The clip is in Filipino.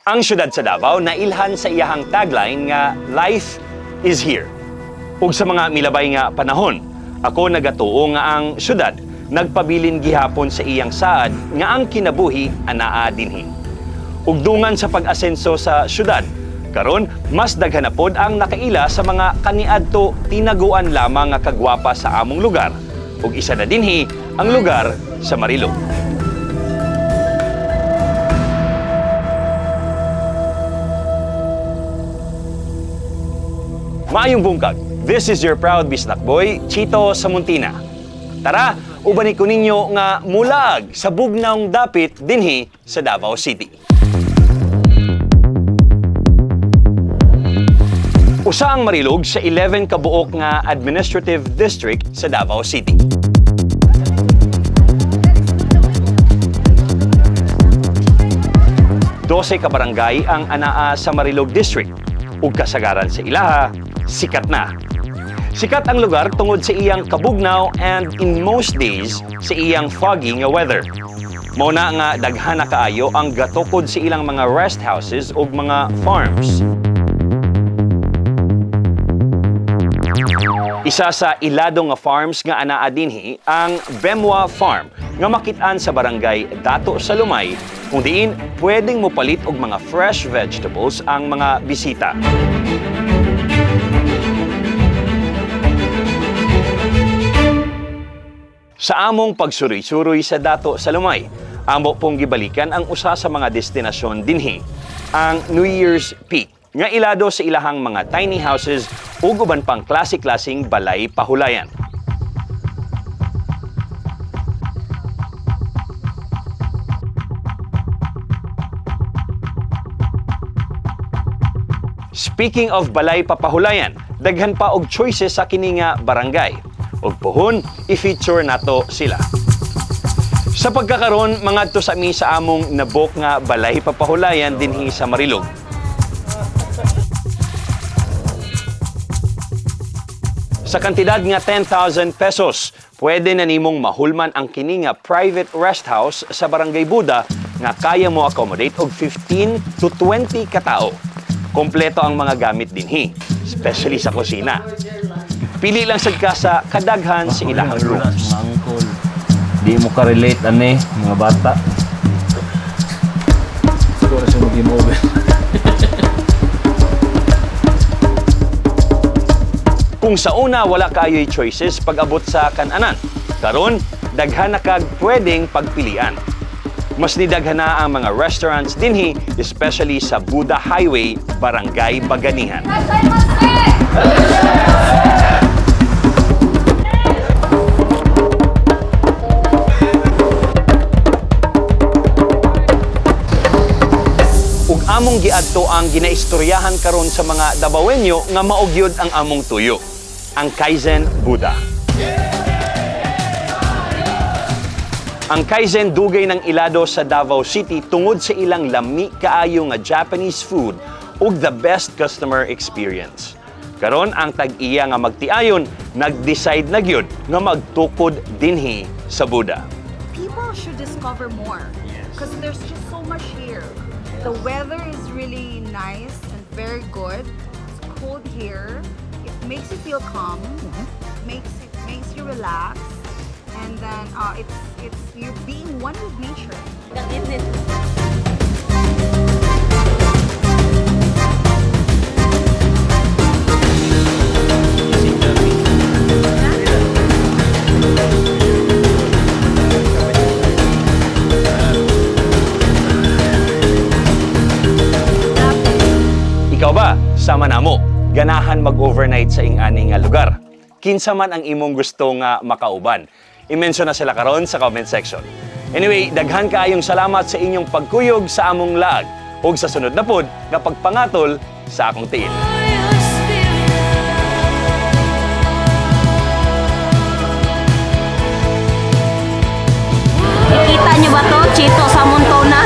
Ang syudad sa Davao nailhan sa iyahang tagline nga life is here. Ug sa mga milabay nga panahon, ako nagatuo nga ang syudad nagpabilin gihapon sa iyang saad nga ang kinabuhi anaa dinhi. Ug dungan sa pag-asenso sa syudad, karon mas daghan na pod ang nakaila sa mga kaniadto tinaguan lamang nga kagwapa sa among lugar. Ug isa na dinhi ang lugar sa Marilog. Maayong bungkag. This is your proud bisnak boy, Chito Samuntina. Tara, ubani ko ninyo nga mulag sa bugnaong dapit dinhi sa Davao City. Usa ang Marilog sa 11 kabuok nga administrative district sa Davao City. Dose ka barangay ang anaa sa Marilog District ug kasagaran sa ilaha sikat na. Sikat ang lugar tungod sa iyang kabugnaw and in most days sa iyang foggy nga weather. Mao na nga daghan na kaayo ang gatukod sa ilang mga rest houses ug mga farms. Isa sa ilado nga farms nga anaa dinhi ang Bemwa Farm nga makit-an sa barangay Dato sa Lumay kung diin pwedeng mopalit og mga fresh vegetables ang mga bisita. Sa among pagsuroy-suroy sa Dato sa Lumay, amo pong gibalikan ang usa sa mga destinasyon dinhi, ang New Year's Peak, nga ilado sa ilahang mga tiny houses ug uban pang klase-klaseng balay pahulayan. Speaking of balay papahulayan, daghan pa og choices sa kini nga barangay. Og pohon, i-feature nato sila. Sa pagkakaroon, mangadto sa mi sa among nabok nga balay papahulayan dinhi sa Marilog. Sa kantidad nga 10,000 pesos, pwede na nimong mahulman ang kini nga private rest house sa Barangay Buda nga kaya mo accommodate og 15 to 20 katao. Kompleto ang mga gamit dinhi, especially sa kusina. Pili lang sad ka sa kadaghan sa ilahang rooms. Mga angkol. Di mo ka-relate, mga bata. Siguro siya mag-game over. Kung sa una wala kayo'y choices pag-abot sa kananan, karon daghan na kag pwedeng pagpilian. Mas nidaghan na ang mga restaurants dinhi, especially sa Buda Highway, Barangay Baganihan. Ug among giadto ang ginaistoryahan karon sa mga Davaoenyo nga maogyod ang among tuyo, ang Kaizen Buda. Ang Kaizen dugay ng ilado sa Davao City tungod sa ilang lami kaayo nga Japanese food ug the best customer experience. Karon ang tag-iya nga magtiayon, nag-decide na gyud nga magtukod dinhi sa Buda. People should discover more because there's just so much here. The weather is really nice and very good. It's cold here. It makes you feel calm. Makes you relax. And then it's you're being one with nature. Ikaw ba, sama namo, ganahan mag-overnight sa ing-ani nga lugar? Kinsa man ang imong gusto nga makauban? I-mention na sila karon sa comment section. Anyway, daghan kaayong salamat sa inyong pagkuyog sa among lag ug sa sunod na pod nga pagpangatol sa akong tiil. Nakita niyo ba to? Chito Samuntina?